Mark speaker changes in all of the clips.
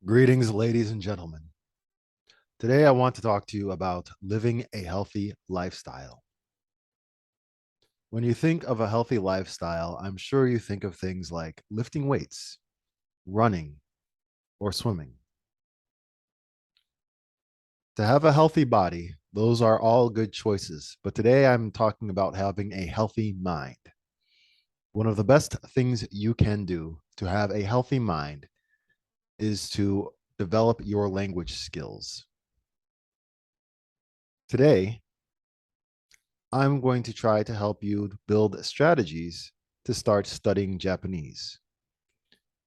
Speaker 1: Greetings, ladies and gentlemen. Today, I want to talk to you about living a healthy lifestyle. When you think of a healthy lifestyle, I'm sure you think of things like lifting weights, running, or swimming. To have a healthy body, those are all good choices. But today, I'm talking about having a healthy mind. One of the best things you can do to have a healthy mind is to develop your language skills. Today, I'm going to try to help you build strategies to start studying Japanese.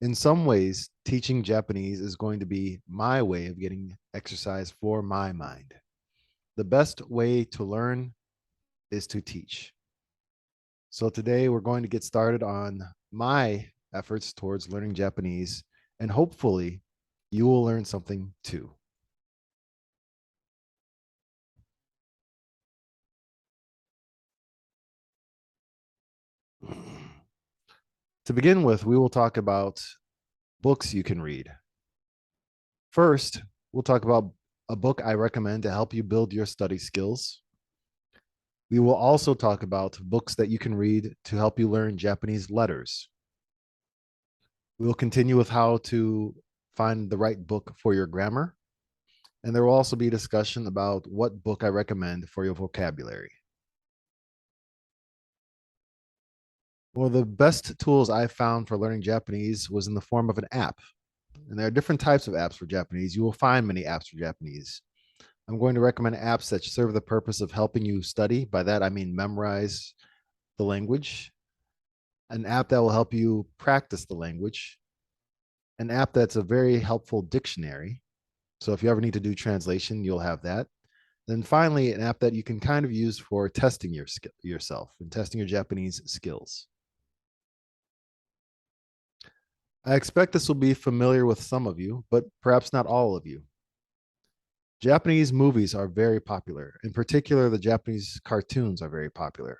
Speaker 1: In some ways, teaching Japanese is going to be my way of getting exercise for my mind. The best way to learn is to teach. So today we're going to get started on my efforts towards learning Japanese, and hopefully you will learn something too. To begin with, we will talk about books you can read. First, we'll talk about a book I recommend to help you build your study skills. We will also talk about books that you can read to help you learn Japanese letters. We will continue with how to find the right book for your grammar. And there will also be discussion about what book I recommend for your vocabulary. One of the best tools I found for learning Japanese was in the form of an app. And there are different types of apps for Japanese. You will find many apps for Japanese. I'm going to recommend apps that serve the purpose of helping you study. By that, I mean memorize the language, an app that will help you practice the language, an app that's a very helpful dictionary. So if you ever need to do translation, you'll have that. Then finally, an app that you can kind of use for testing yourself and testing your Japanese skills. I expect this will be familiar with some of you, but perhaps not all of you. Japanese movies are very popular. In particular, the Japanese cartoons are very popular.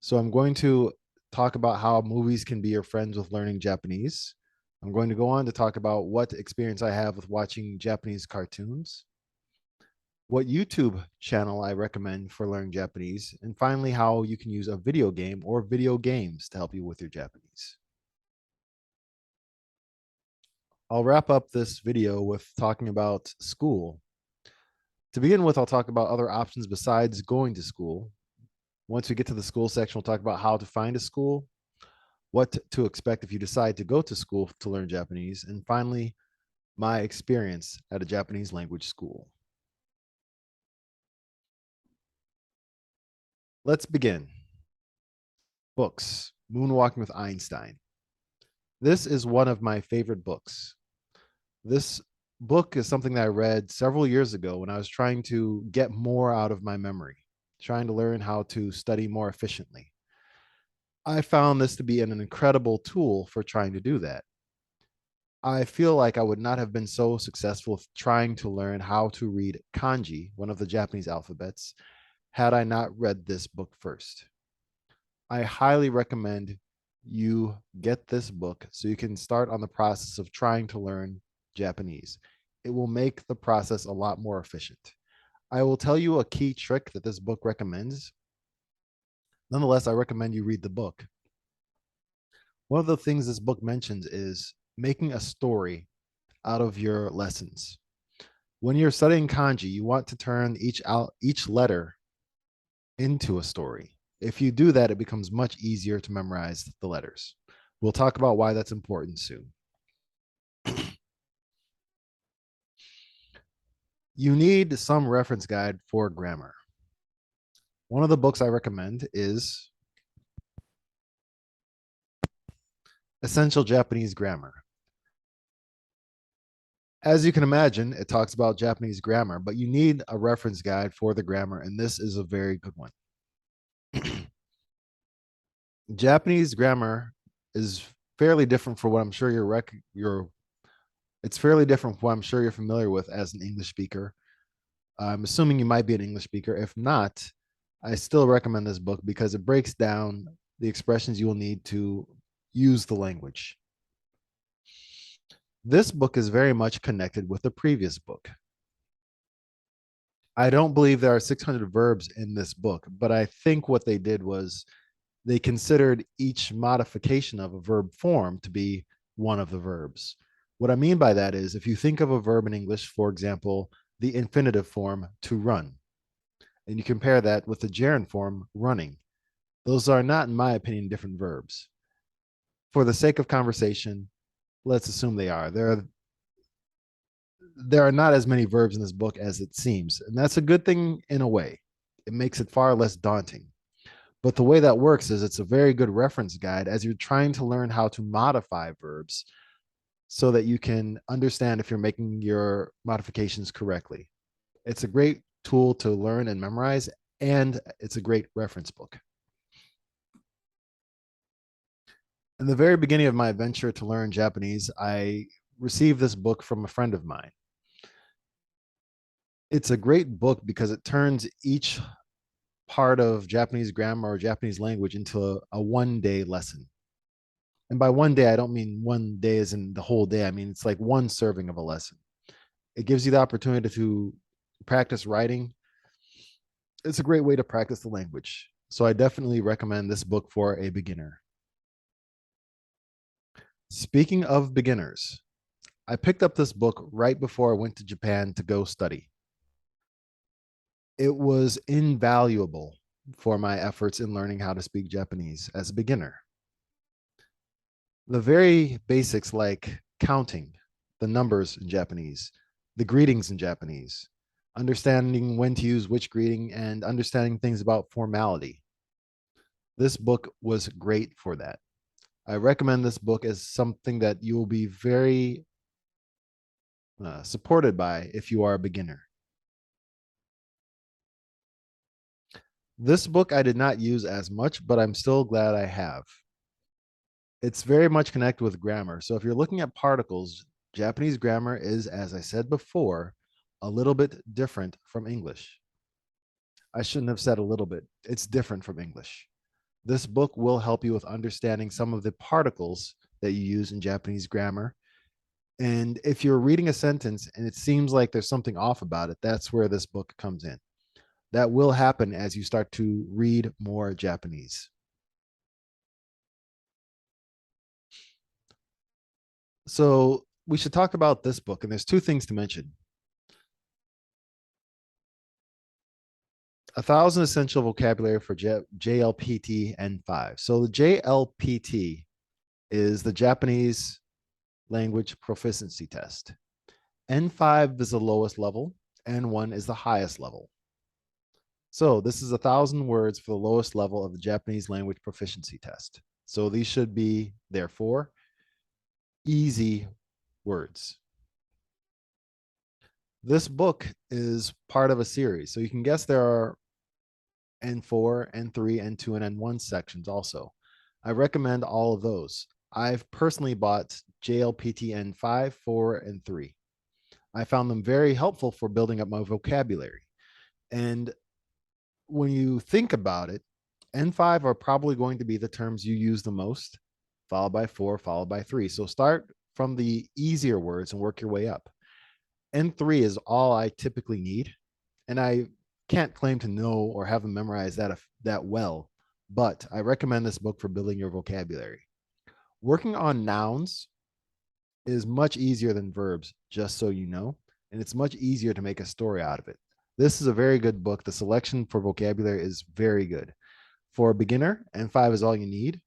Speaker 1: So I'm going to talk about how movies can be your friends with learning Japanese. I'm going to go on to talk about what experience I have with watching Japanese cartoons, what YouTube channel I recommend for learning Japanese, and finally, how you can use a video game or video games to help you with your Japanese. I'll wrap up this video with talking about school. To begin with, I'll talk about other options besides going to school. Once we get to the school section, we'll talk about how to find a school, what to expect if you decide to go to school to learn Japanese, and finally, my experience at a Japanese language school. Let's begin. Books, Moonwalking with Einstein. This is one of my favorite books. This book is something that I read several years ago when I was trying to get more out of my memory, trying to learn how to study more efficiently. I found this to be an incredible tool for trying to do that. I feel like I would not have been so successful trying to learn how to read kanji, one of the Japanese alphabets, had I not read this book first. I highly recommend you get this book so you can start on the process of trying to learn Japanese. It will make the process a lot more efficient. I will tell you a key trick that this book recommends. Nonetheless, I recommend you read the book. One of the things this book mentions is making a story out of your lessons. When you're studying kanji, you want to turn each letter into a story. If you do that, it becomes much easier to memorize the letters. We'll talk about why that's important soon. You need some reference guide for grammar. One of the books I recommend is Essential Japanese Grammar. As you can imagine, it talks about Japanese grammar, but you need a reference guide for the grammar, and this is a very good one. Japanese grammar is fairly different from what I'm sure it's fairly different from what I'm sure you're familiar with as an English speaker. I'm assuming you might be an English speaker. If not, I still recommend this book because it breaks down the expressions you will need to use the language. This book is very much connected with the previous book. I don't believe there are 600 verbs in this book, but I think what they did was they considered each modification of a verb form to be one of the verbs. What I mean by that is if you think of a verb in English, for example, the infinitive form to run, and you compare that with the gerund form running, those are not, in my opinion, different verbs. For the sake of conversation, let's assume they are. There are not as many verbs in this book as it seems, and that's a good thing in a way. It makes it far less daunting. But the way that works is it's a very good reference guide as you're trying to learn how to modify verbs so that you can understand if you're making your modifications correctly. It's a great tool to learn and memorize, and it's a great reference book. In the very beginning of my adventure to learn Japanese, I received this book from a friend of mine. It's a great book because it turns each part of Japanese grammar or Japanese language into a 1 day lesson. And by 1 day, I don't mean 1 day as in the whole day. I mean, it's like one serving of a lesson. It gives you the opportunity to practice writing. It's a great way to practice the language. So I definitely recommend this book for a beginner. Speaking of beginners, I picked up this book right before I went to Japan to go study. It was invaluable for my efforts in learning how to speak Japanese as a beginner. The very basics like counting, the numbers in Japanese, the greetings in Japanese, understanding when to use which greeting, and understanding things about formality. This book was great for that. I recommend this book as something that you will be very supported by if you are a beginner. This book I did not use as much, but I'm still glad I have. It's very much connected with grammar. So if you're looking at particles, Japanese grammar is, as I said before, a little bit different from English. I shouldn't have said a little bit. It's different from English. This book will help you with understanding some of the particles that you use in Japanese grammar. And if you're reading a sentence and it seems like there's something off about it, that's where this book comes in. That will happen as you start to read more Japanese. So we should talk about this book, and there's two things to mention. 1,000 essential vocabulary for JLPT N5. So the JLPT is the Japanese language proficiency test. N5 is the lowest level, N1 is the highest level. So this is 1,000 words for the lowest level of the Japanese language proficiency test. So these should be, therefore, easy words. This book is part of a series. So you can guess there are N4, N3, N2, and N1 sections also. I recommend all of those. I've personally bought JLPT N5, 4, and 3. I found them very helpful for building up my vocabulary. And when you think about it, N5 are probably going to be the terms you use the most, followed by 4, followed by 3. So start from the easier words and work your way up. N3 is all I typically need. And I can't claim to know or have them memorized that well, but I recommend this book for building your vocabulary. Working on nouns is much easier than verbs, just so you know, and it's much easier to make a story out of it. This is a very good book. The selection for vocabulary is very good. For a beginner, N5 is all you need.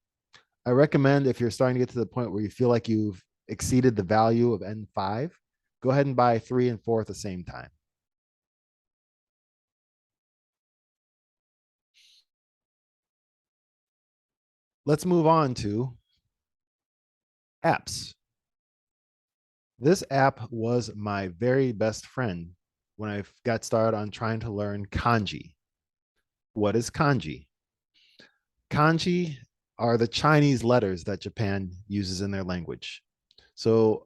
Speaker 1: I recommend if you're starting to get to the point where you feel like you've exceeded the value of N5, go ahead and buy 3 and 4 at the same time. Let's move on to apps. This app was my very best friend when I got started on trying to learn kanji. What is kanji? Kanji are the Chinese letters that Japan uses in their language. So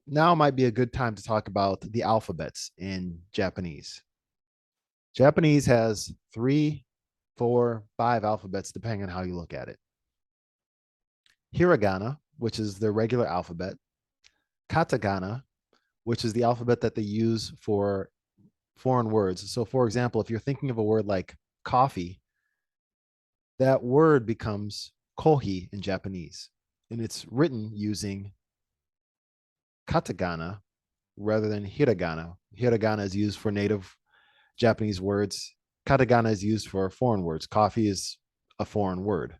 Speaker 1: now might be a good time to talk about the alphabets in Japanese. Japanese has 3, 4, 5 alphabets, depending on how you look at it. Hiragana, which is the regular alphabet, katakana, which is the alphabet that they use for foreign words. So, for example, if you're thinking of a word like coffee, that word becomes kohi in Japanese, and it's written using katakana rather than hiragana. Hiragana is used for native Japanese words. Katakana is used for foreign words. Coffee is a foreign word.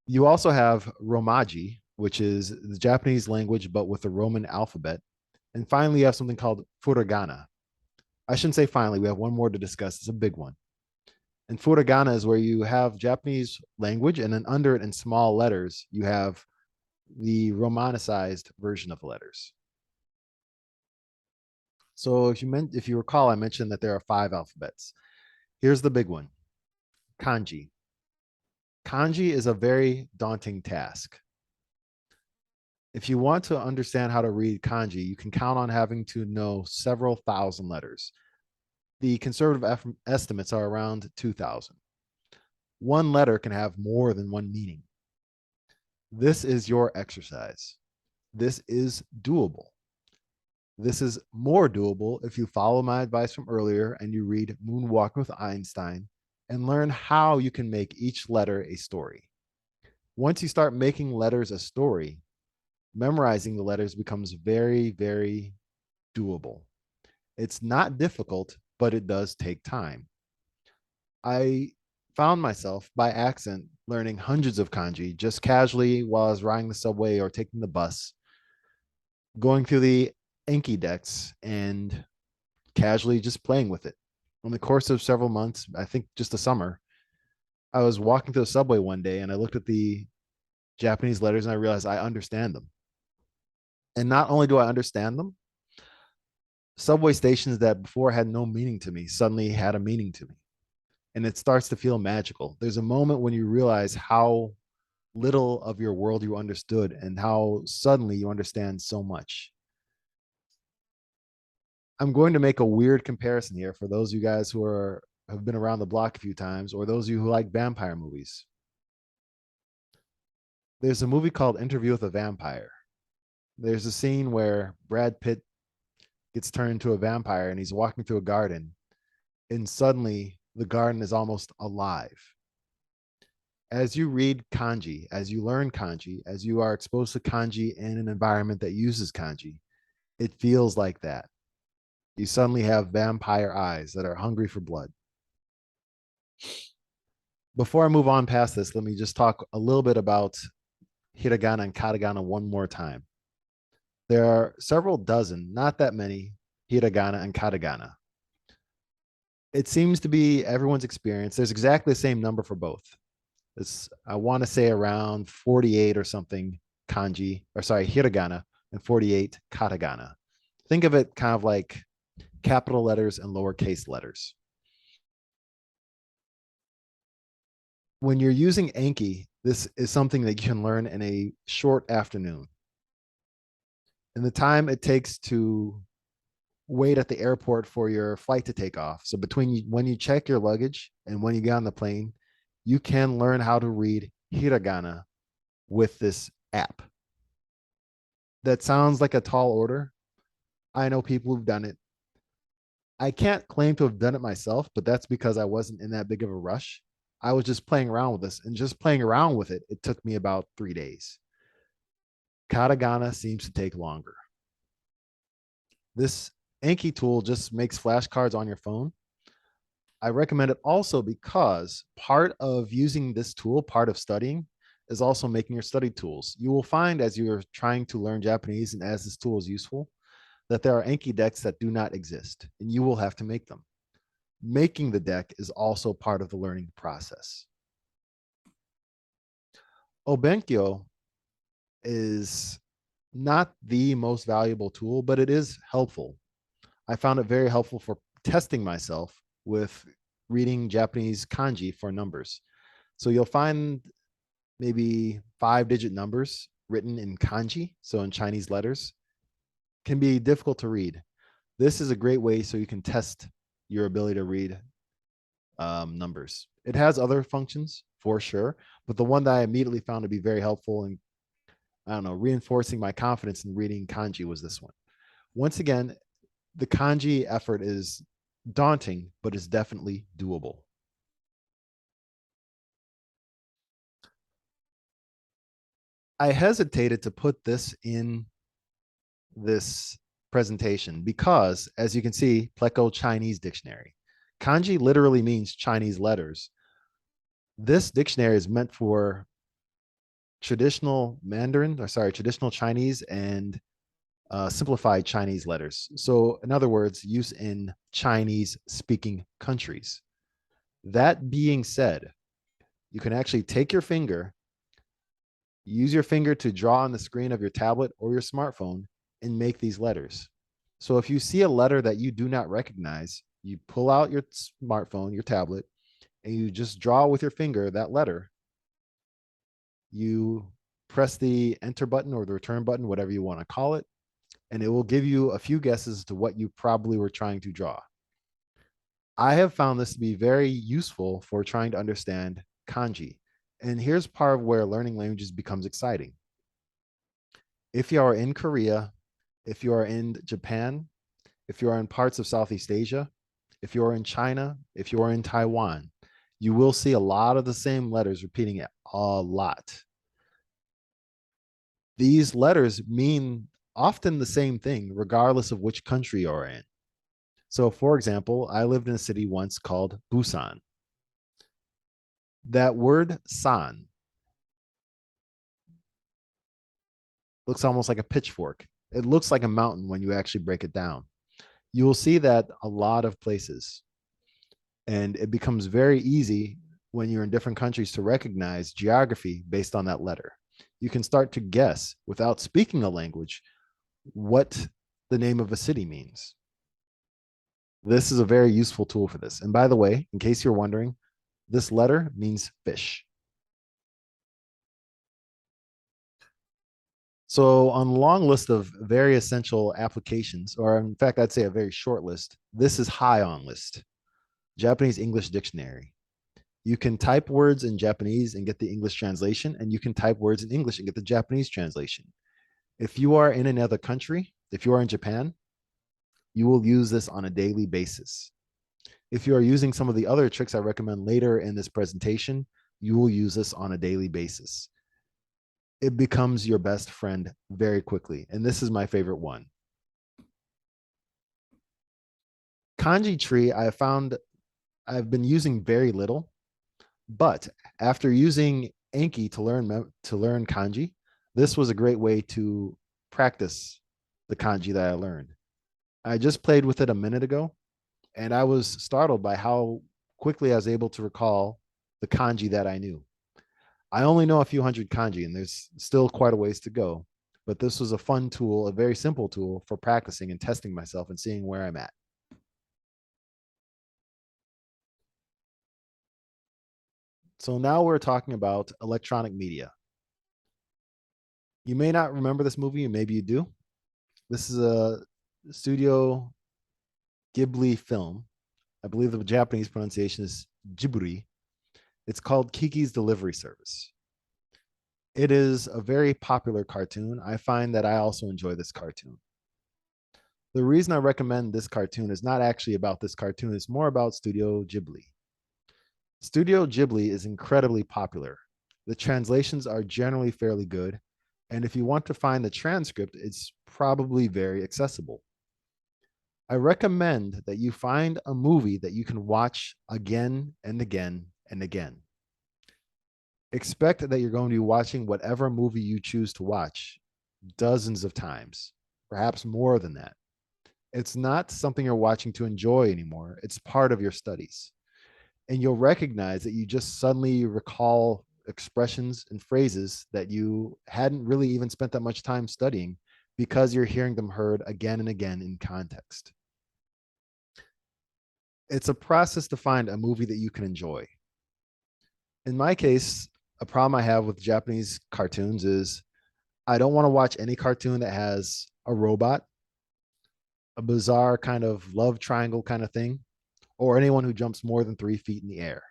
Speaker 1: You also have Romaji, which is the Japanese language, but with the Roman alphabet. And finally, you have something called furigana. I shouldn't say finally, we have one more to discuss. It's a big one. And furigana is where you have Japanese language, and then under it in small letters, you have the romanicized version of the letters. So if you recall, I mentioned that there are 5 alphabets. Here's the big one, kanji. Kanji is a very daunting task. If you want to understand how to read kanji, you can count on having to know several thousand letters. The conservative estimates are around 2,000. One letter can have more than one meaning. This is your exercise. This is doable. This is more doable if you follow my advice from earlier and you read Moonwalking with Einstein and learn how you can make each letter a story. Once you start making letters a story, memorizing the letters becomes very, very doable. It's not difficult, but it does take time. I found myself by accident learning hundreds of kanji just casually while I was riding the subway or taking the bus, going through the Anki decks and casually just playing with it. In the course of several months, I think just a summer, I was walking through the subway one day and I looked at the Japanese letters and I realized I understand them. And not only do I understand them, subway stations that before had no meaning to me suddenly had a meaning to me. And it starts to feel magical. There's a moment when you realize how little of your world you understood and how suddenly you understand so much. I'm going to make a weird comparison here for those of you guys who have been around the block a few times, or those of you who like vampire movies. There's a movie called Interview with a Vampire. There's a scene where Brad Pitt gets turned into a vampire and he's walking through a garden, and suddenly the garden is almost alive. As you read kanji, as you learn kanji, as you are exposed to kanji in an environment that uses kanji, it feels like that. You suddenly have vampire eyes that are hungry for blood. Before I move on past this, let me just talk a little bit about hiragana and katakana one more time. There are several dozen, not that many, hiragana and katakana. It seems to be everyone's experience. There's exactly the same number for both. I want to say around 48 or something hiragana and 48 katakana. Think of it kind of like capital letters and lowercase letters. When you're using Anki, this is something that you can learn in a short afternoon. And the time it takes to wait at the airport for your flight to take off. So between when you check your luggage and when you get on the plane, you can learn how to read hiragana with this app. That sounds like a tall order. I know people who've done it. I can't claim to have done it myself, but that's because I wasn't in that big of a rush. I was just playing around with this, and just playing around with it, it took me about 3 days. Katakana seems to take longer. This Anki tool just makes flashcards on your phone. I recommend it also because part of using this tool, part of studying, is also making your study tools. You will find as you're trying to learn Japanese and as this tool is useful, that there are Anki decks that do not exist, and you will have to make them. Making the deck is also part of the learning process. Obenkyo is not the most valuable tool, but it is helpful. I found it very helpful for testing myself with reading Japanese kanji for numbers. So you'll find maybe 5-digit numbers written in kanji, so in Chinese letters, can be difficult to read. This is a great way so you can test your ability to read numbers. It has other functions for sure, but the one that I immediately found to be very helpful I don't know, reinforcing my confidence in reading kanji was this one. Once again, the kanji effort is daunting, but it's definitely doable. I hesitated to put this in this presentation because, as you can see, Pleco Chinese Dictionary. Kanji literally means Chinese letters. This dictionary is meant for traditional Mandarin, or sorry, traditional Chinese and simplified Chinese letters. So, in other words, use in Chinese speaking countries. That being said, you can actually take your finger, use your finger to draw on the screen of your tablet or your smartphone and make these letters. So if you see a letter that you do not recognize, you pull out your smartphone, your tablet, and you just draw with your finger that letter. You press the enter button or the return button, whatever you want to call it, and it will give you a few guesses to what you probably were trying to draw. I have found this to be very useful for trying to understand kanji. And here's part of where learning languages becomes exciting. If you are in Korea, if you are in Japan, if you are in parts of Southeast Asia, if you are in China, if you are in Taiwan, you will see a lot of the same letters repeating it a lot. These letters mean often the same thing, regardless of which country you're in. So, for example, I lived in a city once called Busan. That word san looks almost like a pitchfork. It looks like a mountain when you actually break it down. You will see that a lot of places. And it becomes very easy when you're in different countries to recognize geography based on that letter. You can start to guess without speaking a language what the name of a city means. This is a very useful tool for this. And by the way, in case you're wondering, this letter means fish. So, on the long list of very essential applications, or in fact, I'd say a very short list, this is high on list. Japanese English Dictionary. You can type words in Japanese and get the English translation, and you can type words in English and get the Japanese translation. If you are in another country, if you are in Japan, you will use this on a daily basis. If you are using some of the other tricks I recommend later in this presentation, you will use this on a daily basis. It becomes your best friend very quickly. And this is my favorite one. Kanji tree, I found I've been using very little, but after using Anki to learn kanji, this was a great way to practice the kanji that I learned. I just played with it a minute ago, and I was startled by how quickly I was able to recall the kanji that I knew. I only know a few hundred kanji, and there's still quite a ways to go. But this was a fun tool, a very simple tool for practicing and testing myself and seeing where I'm at. So now we're talking about electronic media. You may not remember this movie, and maybe you do. This is a Studio Ghibli film. I believe the Japanese pronunciation is Ghibli. It's called Kiki's Delivery Service. It is a very popular cartoon. I find that I also enjoy this cartoon. The reason I recommend this cartoon is not actually about this cartoon, it's more about Studio Ghibli. Studio Ghibli is incredibly popular. The translations are generally fairly good, and if you want to find the transcript, it's probably very accessible. I recommend that you find a movie that you can watch again and again and again. Expect that you're going to be watching whatever movie you choose to watch dozens of times, perhaps more than that. It's not something you're watching to enjoy anymore. It's part of your studies. And you'll recognize that you just suddenly recall expressions and phrases that you hadn't really even spent that much time studying because you're hearing them heard again and again in context. It's a process to find a movie that you can enjoy. In my case, a problem I have with Japanese cartoons is I don't want to watch any cartoon that has a robot, a bizarre kind of love triangle kind of thing, or anyone who jumps more than 3 feet in the air.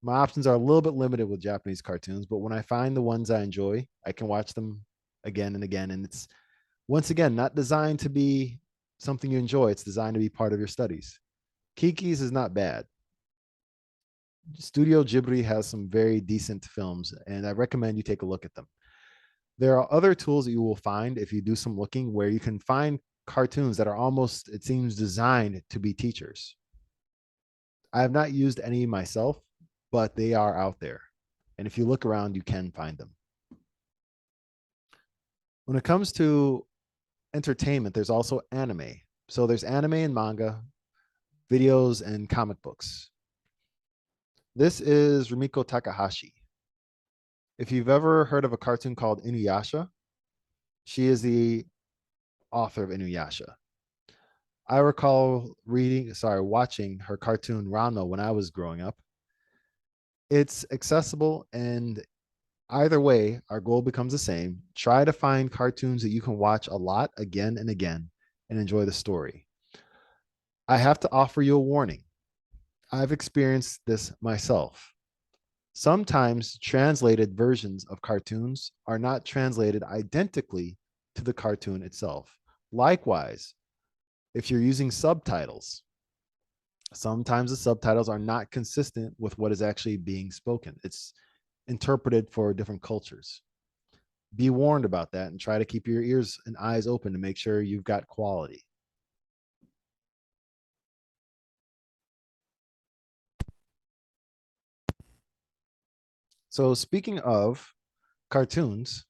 Speaker 1: My options are a little bit limited with Japanese cartoons, but when I find the ones I enjoy, I can watch them again and again. And it's, once again, not designed to be something you enjoy. It's designed to be part of your studies. Kiki's is not bad. Studio Ghibli has some very decent films, and I recommend you take a look at them. There are other tools that you will find if you do some looking where you can find cartoons that are almost, it seems, designed to be teachers. I have not used any myself, but they are out there. And if you look around, you can find them. When it comes to entertainment, there's also anime. So there's anime and manga, videos, and comic books. This is Rumiko Takahashi. If you've ever heard of a cartoon called Inuyasha, she is the author of Inuyasha. I recall watching her cartoon Ranma when I was growing up. It's accessible, and either way, our goal becomes the same. Try to find cartoons that you can watch a lot again and again and enjoy the story. I have to offer you a warning. I've experienced this myself. Sometimes translated versions of cartoons are not translated identically to the cartoon itself. Likewise, if you're using subtitles, sometimes the subtitles are not consistent with what is actually being spoken. It's interpreted for different cultures. Be warned about that and try to keep your ears and eyes open to make sure you've got quality. So, speaking of cartoons,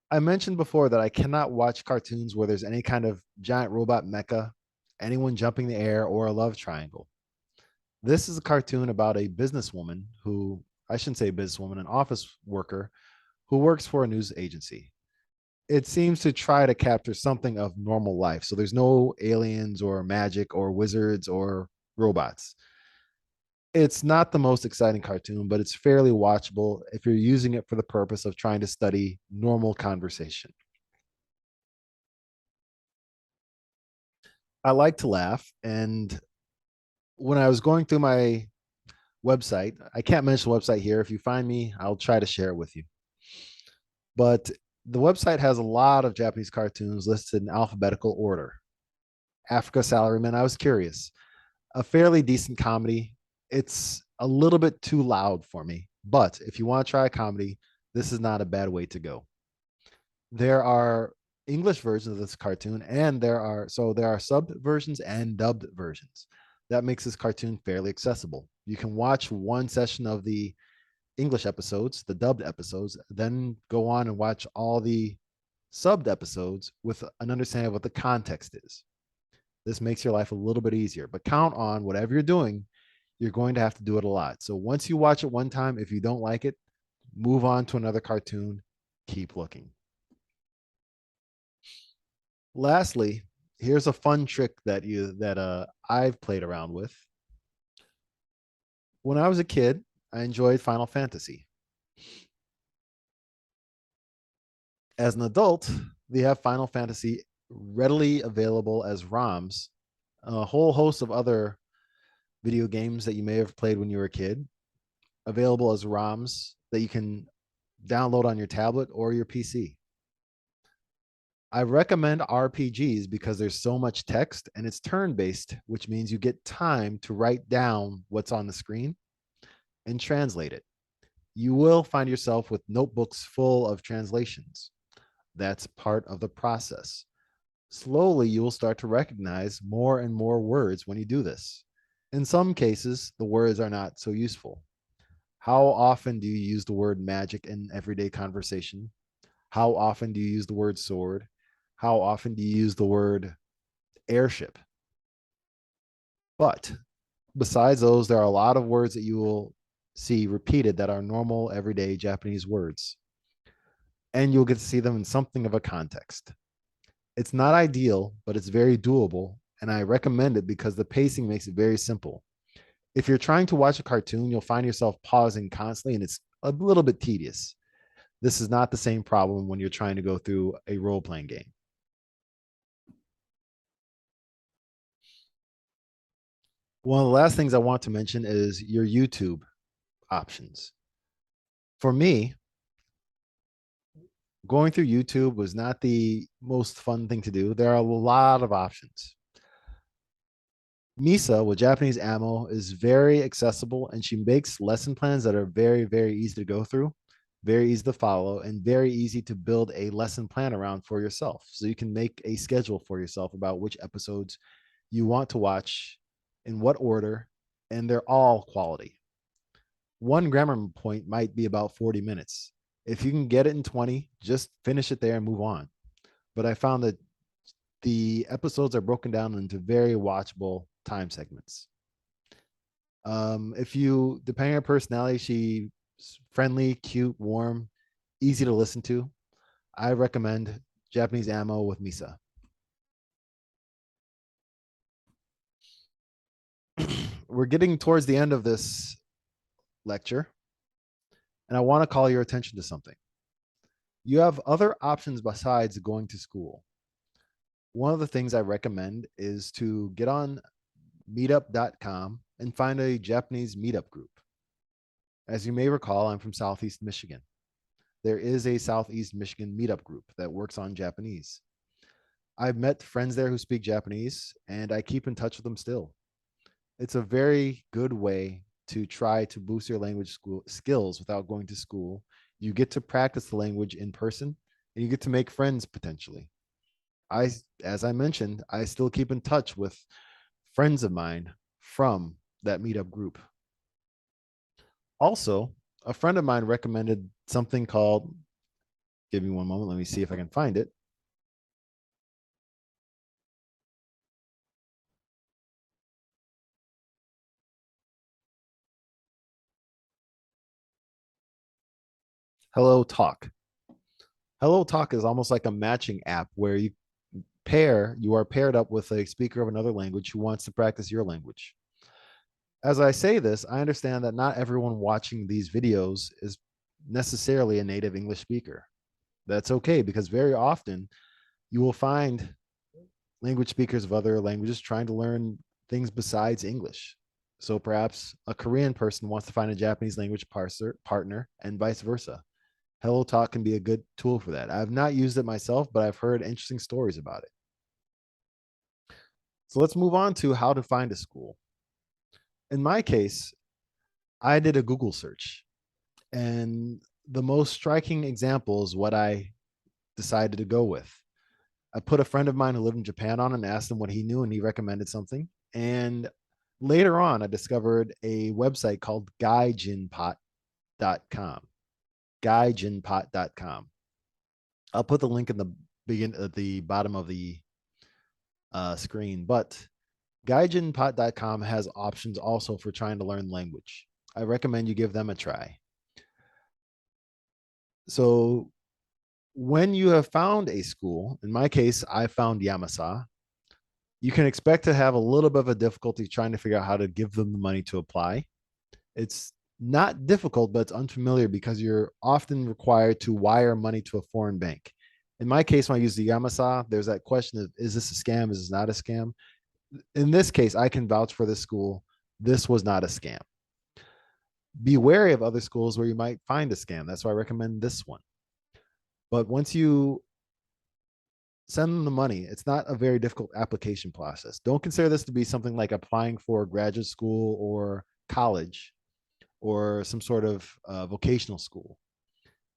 Speaker 1: I mentioned before that I cannot watch cartoons where there's any kind of giant robot mecha, anyone jumping the air, or a love triangle. This is a cartoon about a businesswoman who, I shouldn't say businesswoman, an office worker who works for a news agency. It seems to try to capture something of normal life. So there's no aliens or magic or wizards or robots. It's not the most exciting cartoon, but it's fairly watchable if you're using it for the purpose of trying to study normal conversation. I like to laugh. And when I was going through my website, I can't mention the website here. If you find me, I'll try to share it with you. But the website has a lot of Japanese cartoons listed in alphabetical order. Africa Salaryman, I was curious. A fairly decent comedy. It's a little bit too loud for me, but if you want to try a comedy, this is not a bad way to go. There are English versions of this cartoon, and there are subbed versions and dubbed versions. That makes this cartoon fairly accessible. You can watch one session of the English episodes, the dubbed episodes, then go on and watch all the subbed episodes with an understanding of what the context is. This makes your life a little bit easier, but count on whatever you're doing, you're going to have to do it a lot. So once you watch it one time, if you don't like it, move on to another cartoon, keep looking. Lastly, here's a fun trick that I've played around with. When I was a kid, I enjoyed Final Fantasy. As an adult, they have Final Fantasy readily available as ROMs, a whole host of other video games that you may have played when you were a kid, available as ROMs that you can download on your tablet or your PC. I recommend RPGs because there's so much text and it's turn based, which means you get time to write down what's on the screen and translate it. You will find yourself with notebooks full of translations. That's part of the process. Slowly, you will start to recognize more and more words when you do this. In some cases, the words are not so useful. How often do you use the word magic in everyday conversation? How often do you use the word sword? How often do you use the word airship? But besides those, there are a lot of words that you will see repeated that are normal, everyday Japanese words. And you'll get to see them in something of a context. It's not ideal, but it's very doable. And I recommend it because the pacing makes it very simple. If you're trying to watch a cartoon, you'll find yourself pausing constantly and it's a little bit tedious. This is not the same problem when you're trying to go through a role playing game. One of the last things I want to mention is your YouTube options. For me, Going through YouTube was not the most fun thing to do. There are a lot of options. Misa with Japanese ammo is very accessible, and she makes lesson plans that are very, very easy to go through, very easy to follow, and very easy to build a lesson plan around for yourself. So you can make a schedule for yourself about which episodes you want to watch, in what order, and they're all quality. One grammar point might be about 40 minutes. If you can get it in 20, just finish it there and move on. But I found that the episodes are broken down into very watchable time segments. If you, depending on her personality, she's friendly, cute, warm, easy to listen to. I recommend Japanese Ammo with Misa. We're getting towards the end of this lecture, and I want to call your attention to something. You have other options besides going to school. One of the things I recommend is to get on meetup.com and find a Japanese meetup group. As you may recall, I'm from Southeast Michigan. There is a Southeast Michigan meetup group that works on Japanese. I've met friends there who speak Japanese, and I keep in touch with them still. It's a very good way to try to boost your language skills without going to school. You get to practice the language in person, and you get to make friends potentially. As I mentioned, I still keep in touch with friends of mine from that meetup group. Also, a friend of mine recommended something called, give me one moment, let me see if I can find it. Hello Talk. Hello Talk is almost like a matching app where you are paired up with a speaker of another language who wants to practice your language. As I say this, I understand that not everyone watching these videos is necessarily a native English speaker. That's okay, because very often you will find language speakers of other languages trying to learn things besides English. So perhaps a Korean person wants to find a Japanese language partner and vice versa. Hello Talk can be a good tool for that. I've not used it myself, but I've heard interesting stories about it. So let's move on to how to find a school. In my case, I did a Google search, and the most striking example is what I decided to go with. I put a friend of mine who lived in Japan on and asked him what he knew, and he recommended something. And later on, I discovered a website called gaijinpot.com. Gaijinpot.com. I'll put the link in the at the bottom of the screen, but gaijinpot.com has options also for trying to learn language. I recommend you give them a try. So when you have found a school, in my case, I found Yamasa, you can expect to have a little bit of a difficulty trying to figure out how to give them the money to apply. It's not difficult, but it's unfamiliar because you're often required to wire money to a foreign bank. In my case, when I use the Yamasa, there's that question of, is this a scam? Is this not a scam? In this case, I can vouch for this school. This was not a scam. Be wary of other schools where you might find a scam. That's why I recommend this one. But once you send them the money, it's not a very difficult application process. Don't consider this to be something like applying for graduate school or college or some sort of vocational school.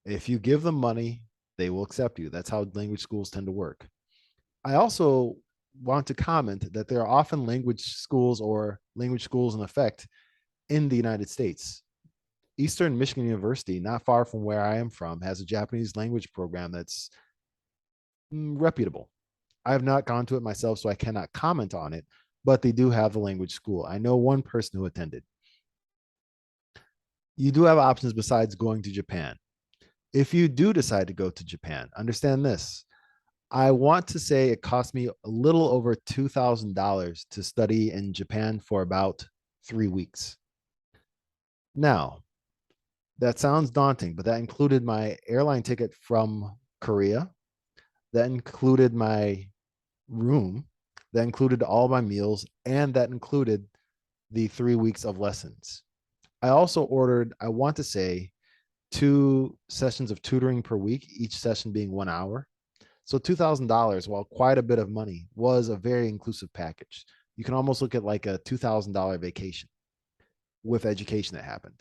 Speaker 1: If you give them money, they will accept you. That's how language schools tend to work. I also want to comment that there are often language schools or language schools in effect in the United States. Eastern Michigan University, not far from where I am from, has a Japanese language program that's reputable. I have not gone to it myself, so I cannot comment on it, but they do have the language school. I know one person who attended. You do have options besides going to Japan. If you do decide to go to Japan, understand this. I want to say it cost me a little over $2,000 to study in Japan for about 3 weeks. Now, that sounds daunting, but that included my airline ticket from Korea. That included my room. That included all my meals, and that included the 3 weeks of lessons. I also ordered, I want to say, 2 sessions of tutoring per week, each session being 1 hour. So $2,000, while quite a bit of money, was a very inclusive package. You can almost look at like a $2,000 vacation with education that happened.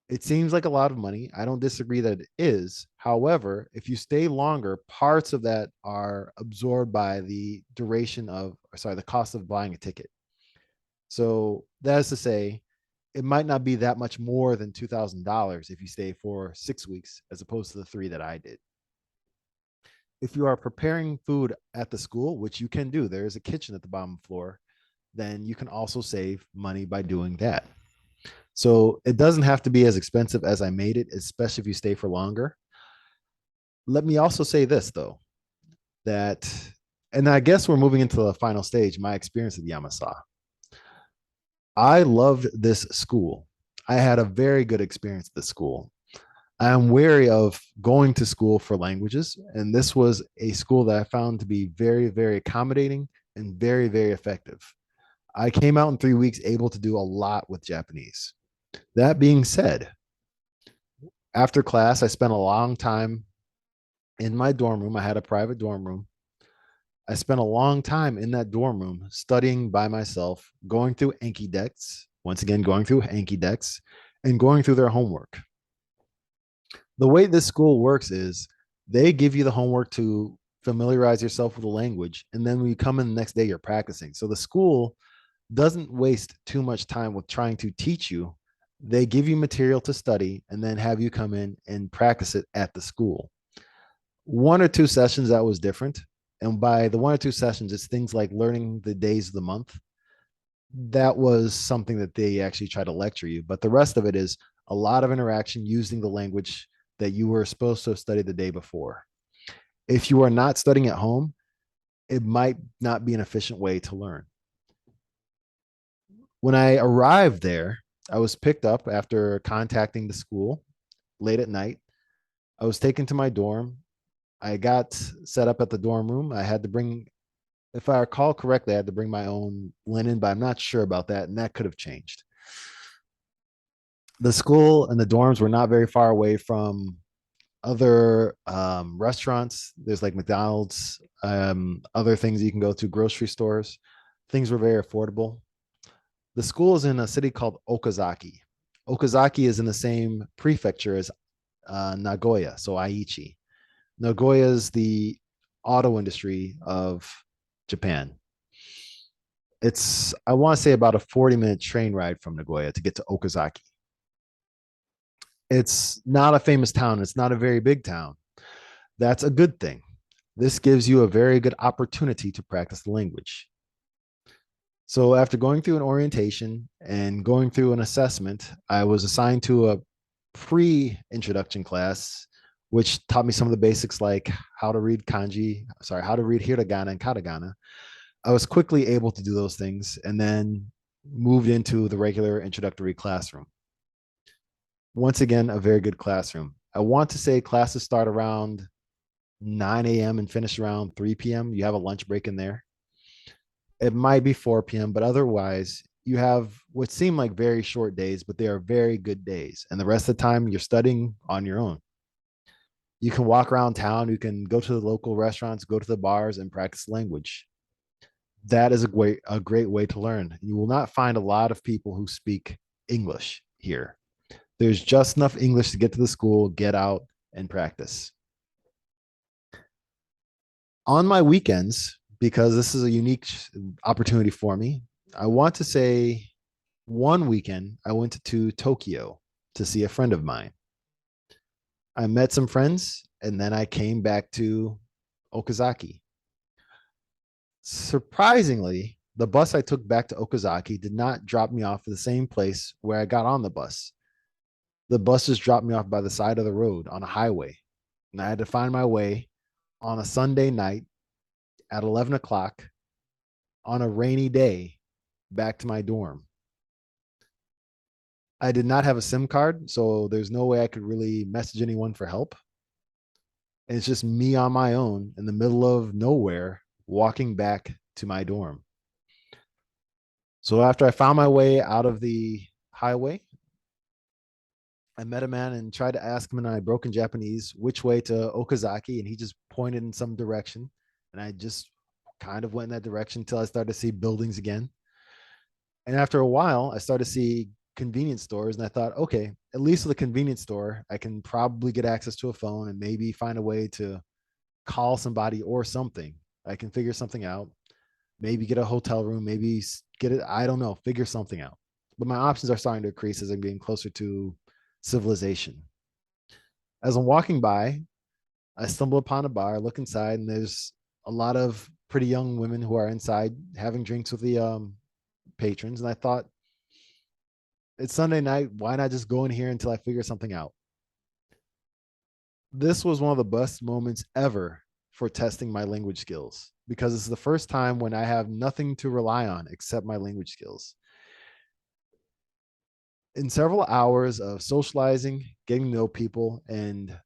Speaker 1: It seems like a lot of money. I don't disagree that it is. However, if you stay longer, parts of that are absorbed by the duration of, sorry, the cost of buying a ticket. So that is to say, it might not be that much more than $2,000 if you stay for 6 weeks, as opposed to the 3 that I did. If you are preparing food at the school, which you can do, there is a kitchen at the bottom floor, then you can also save money by doing that. So it doesn't have to be as expensive as I made it, especially if you stay for longer. Let me also say this, though, that, and I guess we're moving into the final stage, my experience at Yamasa. I loved this school. I had a very good experience at the school. I'm wary of going to school for languages, and this was a school that I found to be very, very accommodating and very, very effective. I came out in 3 weeks able to do a lot with Japanese. That being said, after class, I spent a long time in my dorm room. I had a private dorm room. I spent a long time in that dorm room studying by myself, going through Anki decks, once again, going through Anki decks and going through their homework. The way this school works is they give you the homework to familiarize yourself with the language. And then when you come in the next day, you're practicing. So the school doesn't waste too much time with trying to teach you. They give you material to study and then have you come in and practice it at the school. 1 or 2 sessions that was different. And by the 1 or 2 sessions, it's things like learning the days of the month. That was something that they actually try to lecture you. But the rest of it is a lot of interaction using the language that you were supposed to have studied the day before. If you are not studying at home, it might not be an efficient way to learn. When I arrived there, I was picked up after contacting the school late at night. I was taken to my dorm. I got set up at the dorm room. I had to bring, if I recall correctly, I had to bring my own linen, but I'm not sure about that. And that could have changed. The school and the dorms were not very far away from other restaurants. There's like McDonald's, other things you can go to, grocery stores. Things were very affordable. The school is in a city called Okazaki. Okazaki is in the same prefecture as Nagoya, so Aichi. Nagoya is the auto industry of Japan. It's, I want to say, about a 40-minute train ride from Nagoya to get to Okazaki. It's not a famous town. It's not a very big town. That's a good thing. This gives you a very good opportunity to practice the language. So after going through an orientation and going through an assessment, I was assigned to a pre-introduction class, which taught me some of the basics like how to read kanji, sorry, how to read hiragana and katakana. I was quickly able to do those things and then moved into the regular introductory classroom. Once again, a very good classroom. I want to say classes start around 9 a.m. and finish around 3 p.m. You have a lunch break in there. It might be 4 p.m., but otherwise, you have what seem like very short days, but they are very good days. And the rest of the time, you're studying on your own. You can walk around town, you can go to the local restaurants, go to the bars, and practice language. That is a great way to learn. You will not find a lot of people who speak English here. There's just enough English to get to the school, get out, and practice. On my weekends, because this is a unique opportunity for me, I want to say one weekend I went to Tokyo to see a friend of mine. I met some friends and then I came back to Okazaki. Surprisingly, the bus I took back to Okazaki did not drop me off at the same place where I got on the bus. The bus just dropped me off by the side of the road on a highway. And I had to find my way on a Sunday night at 11 o'clock on a rainy day back to my dorm. I did not have a SIM card, so there's no way I could really message anyone for help. And it's just me on my own in the middle of nowhere walking back to my dorm. So after I found my way out of the highway, I met a man and tried to ask him in my broken Japanese which way to Okazaki, and he just pointed in some direction. And I just kind of went in that direction until I started to see buildings again. And after a while, I started to see convenience stores, and I thought, okay, at least with a convenience store, I can probably get access to a phone and maybe find a way to call somebody or something. I can figure something out, maybe get a hotel room, maybe get it. I don't know, figure something out. But my options are starting to increase as I'm getting closer to civilization. As I'm walking by, I stumble upon a bar, look inside, and there's a lot of pretty young women who are inside having drinks with the patrons. And I thought, it's Sunday night. Why not just go in here until I figure something out? This was one of the best moments ever for testing my language skills because it's the first time when I have nothing to rely on except my language skills. In several hours of socializing, getting to know people, and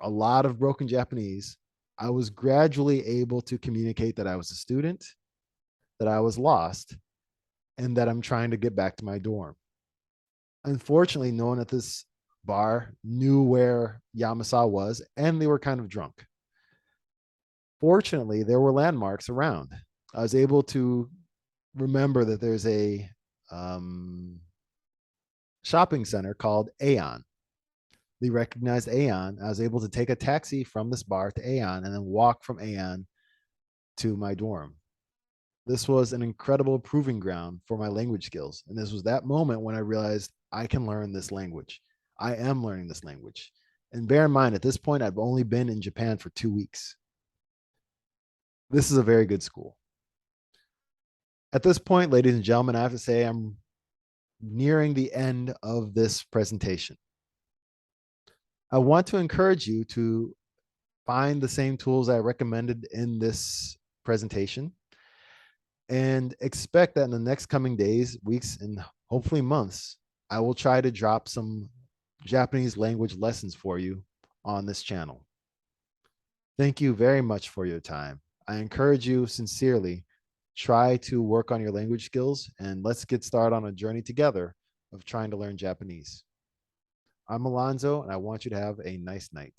Speaker 1: a lot of broken Japanese, I was gradually able to communicate that I was a student, that I was lost, and that I'm trying to get back to my dorm. Unfortunately, no one at this bar knew where Yamasa was, and they were kind of drunk. Fortunately, there were landmarks around. I was able to remember that there's a um, shopping center called Aeon. They recognized Aeon. I was able to take a taxi from this bar to Aeon and then walk from Aeon to my dorm. This was an incredible proving ground for my language skills. And this was that moment when I realized I can learn this language. I am learning this language. And bear in mind, at this point, I've only been in Japan for 2 weeks. This is a very good school. At this point, ladies and gentlemen, I have to say I'm nearing the end of this presentation. I want to encourage you to find the same tools I recommended in this presentation and expect that in the next coming days, weeks, and hopefully months, I will try to drop some Japanese language lessons for you on this channel. Thank you very much for your time. I encourage you sincerely, try to work on your language skills and let's get started on a journey together of trying to learn Japanese. I'm Alonzo and I want you to have a nice night.